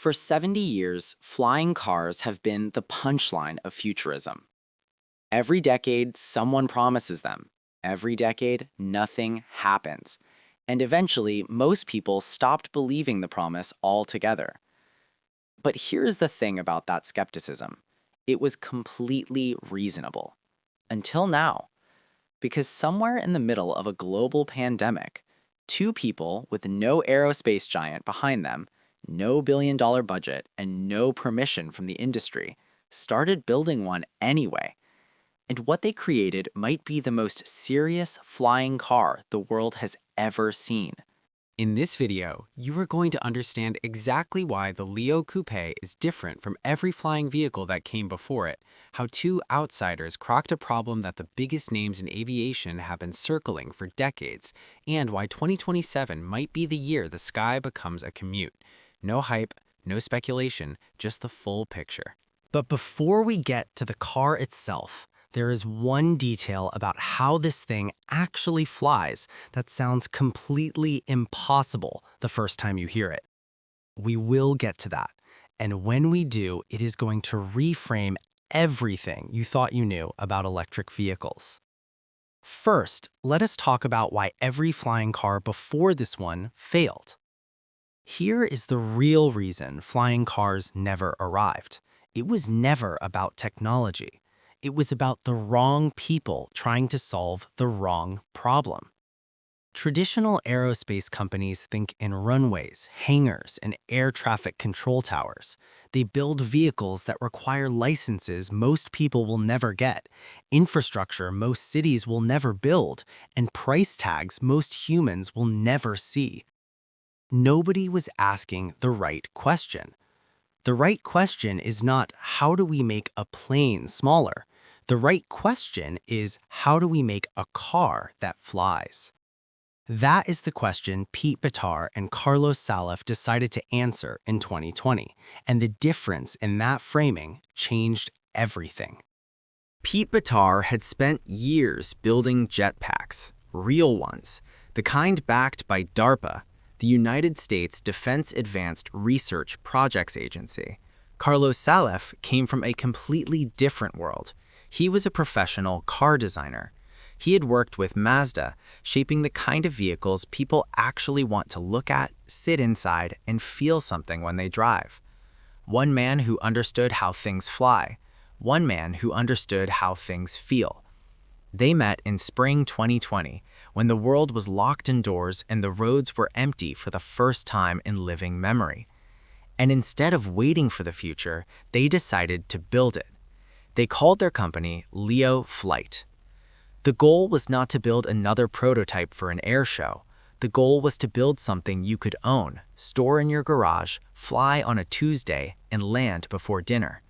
For 70 years, flying cars have been the punchline of futurism. Every decade, someone promises them. Every decade, nothing happens. And eventually, most people stopped believing the promise altogether. But here's the thing about that skepticism. It was completely reasonable. Until now. Because somewhere in the middle of a global pandemic, two people with no aerospace giant behind them, no billion-dollar budget, and no permission from the industry, started building one anyway. And what they created might be the most serious flying car the world has ever seen. In this video, you are going to understand exactly why the Leo Coupe is different from every flying vehicle that came before it, how two outsiders cracked a problem that the biggest names in aviation have been circling for decades, and why 2027 might be the year the sky becomes a commute. No hype, no speculation, just the full picture. But before we get to the car itself, there is one detail about how this thing actually flies that sounds completely impossible the first time you hear it. We will get to that, and when we do, it is going to reframe everything you thought you knew about electric vehicles. First, let us talk about why every flying car before this one failed. Here is the real reason flying cars never arrived. It was never about technology. It was about the wrong people trying to solve the wrong problem. Traditional aerospace companies think in runways, hangars, and air traffic control towers. They build vehicles that require licenses most people will never get, infrastructure most cities will never build, and price tags most humans will never see. Nobody was asking the right question. The right question is not, how do we make a plane smaller? The right question is, how do we make a car that flies? That is the question Pete Betar and Carlos Salaf decided to answer in 2020, and the difference in that framing changed everything. Pete Betar had spent years building jetpacks, real ones, the kind backed by DARPA, the United States Defense Advanced Research Projects Agency. Carlos Salaf came from a completely different world. He was a professional car designer. He had worked with Mazda, shaping the kind of vehicles people actually want to look at, sit inside, and feel something when they drive. One man who understood how things fly. One man who understood how things feel. They met in spring 2020, when the world was locked indoors and the roads were empty for the first time in living memory. And instead of waiting for the future, they decided to build it. They called their company Leo Flight. The goal was not to build another prototype for an air show. The goal was to build something you could own, store in your garage, fly on a Tuesday, and land before dinner.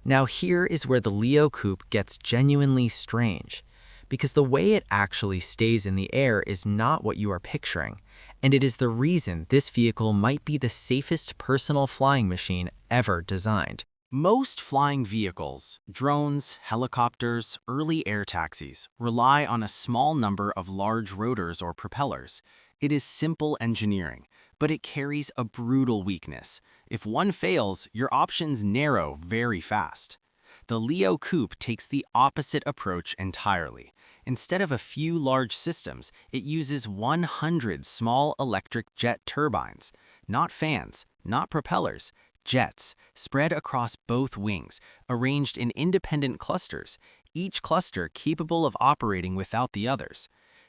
Now here is where the Leo Coupe gets genuinely strange, because the way it actually stays in the air is not what you are picturing, and it is the reason this vehicle might be the safest personal flying machine ever designed. Most flying vehicles, drones, helicopters, early air taxis, rely on a small number of large rotors or propellers. It is simple engineering, but it carries a brutal weakness. If one fails, your options narrow very fast. The Leo Coupe takes the opposite approach entirely. Instead of a few large systems, it uses 100 small electric jet turbines, not fans, not propellers, jets, spread across both wings, arranged in independent clusters, each cluster capable of operating without the others.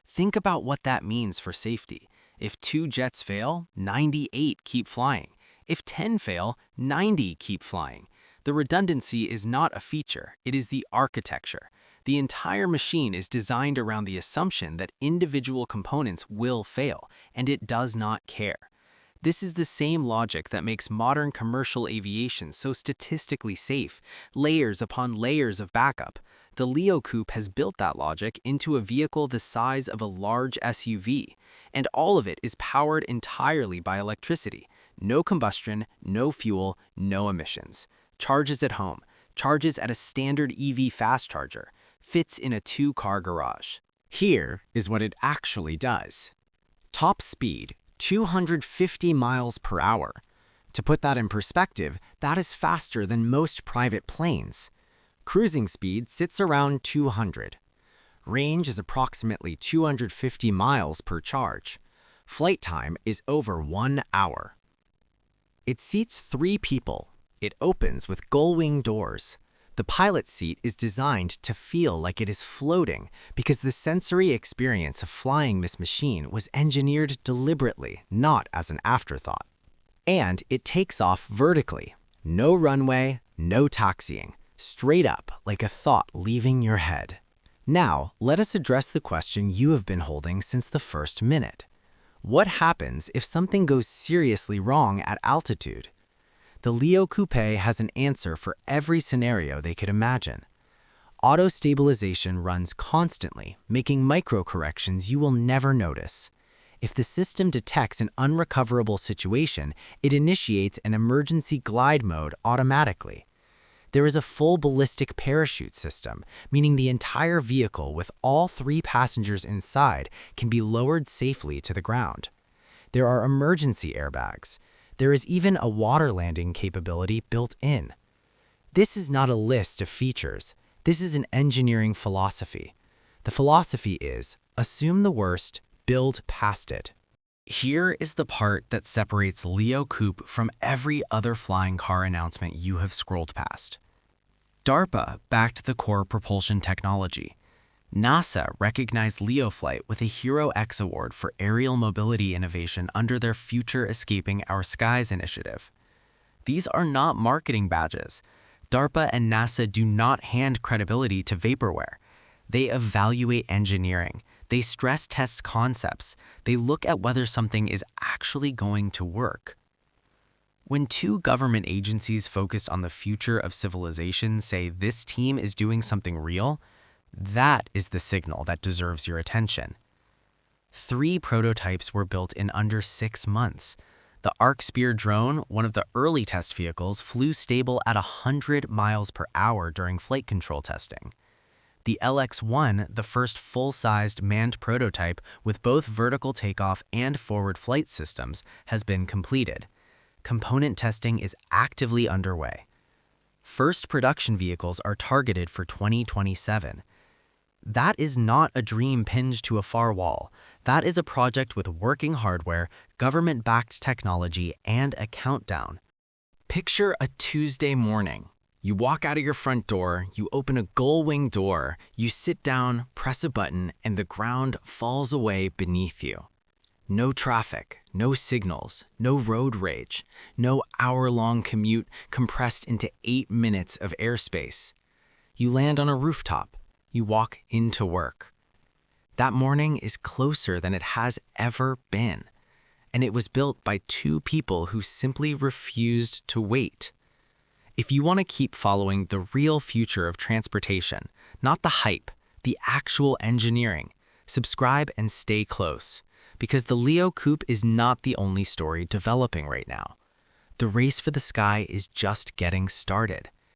Think about what that means for safety. If 2 jets fail, 98 keep flying. If 10 fail, 90 keep flying. The redundancy is not a feature, it is the architecture. The entire machine is designed around the assumption that individual components will fail, and it does not care. This is the same logic that makes modern commercial aviation so statistically safe, layers upon layers of backup. The Leo Coupe has built that logic into a vehicle the size of a large SUV, and all of it is powered entirely by electricity. No combustion, no fuel, no emissions. Charges at home, charges at a standard EV fast charger, fits in a 2-car garage. Here is what it actually does. Top speed, 250 miles per hour. To put that in perspective, that is faster than most private planes. Cruising speed sits around 200. Range is approximately 250 miles per charge. Flight time is over 1 hour. It seats 3 people. It opens with gull-wing doors. The pilot seat is designed to feel like it is floating because the sensory experience of flying this machine was engineered deliberately, not as an afterthought. And it takes off vertically. No runway, no taxiing. Straight up, like a thought leaving your head. Now, let us address the question you have been holding since the first minute. What happens if something goes seriously wrong at altitude? The Leo Coupe has an answer for every scenario they could imagine. Auto-stabilization runs constantly, making micro-corrections you will never notice. If the system detects an unrecoverable situation, it initiates an emergency glide mode automatically. There is a full ballistic parachute system, meaning the entire vehicle with all 3 passengers inside can be lowered safely to the ground. There are emergency airbags. There is even a water landing capability built in. This is not a list of features. This is an engineering philosophy. The philosophy is, assume the worst, build past it. Here is the part that separates Leo Coupe from every other flying car announcement you have scrolled past. DARPA backed the core propulsion technology. NASA recognized LeoFlight with a HeroX award for aerial mobility innovation under their Future Escaping Our Skies initiative. These are not marketing badges. DARPA and NASA do not hand credibility to vaporware. They evaluate engineering. They stress test concepts. They look at whether something is actually going to work. When 2 government agencies focused on the future of civilization say this team is doing something real, that is the signal that deserves your attention. 3 prototypes were built in under 6 months. The ArcSpear drone, one of the early test vehicles, flew stable at 100 miles per hour during flight control testing. The LX-1, the first full-sized manned prototype with both vertical takeoff and forward flight systems, has been completed. Component testing is actively underway. First production vehicles are targeted for 2027. That is not a dream pinned to a far wall. That is a project with working hardware, government-backed technology, and a countdown. Picture a Tuesday morning. You walk out of your front door, you open a gull-wing door, you sit down, press a button, and the ground falls away beneath you. No traffic, no signals, no road rage, no hour-long commute compressed into 8 minutes of airspace. You land on a rooftop. You walk into work. That morning is closer than it has ever been, and it was built by 2 people who simply refused to wait. If you want to keep following the real future of transportation, not the hype, the actual engineering, subscribe and stay close, because the Leo Coupe is not the only story developing right now. The race for the sky is just getting started.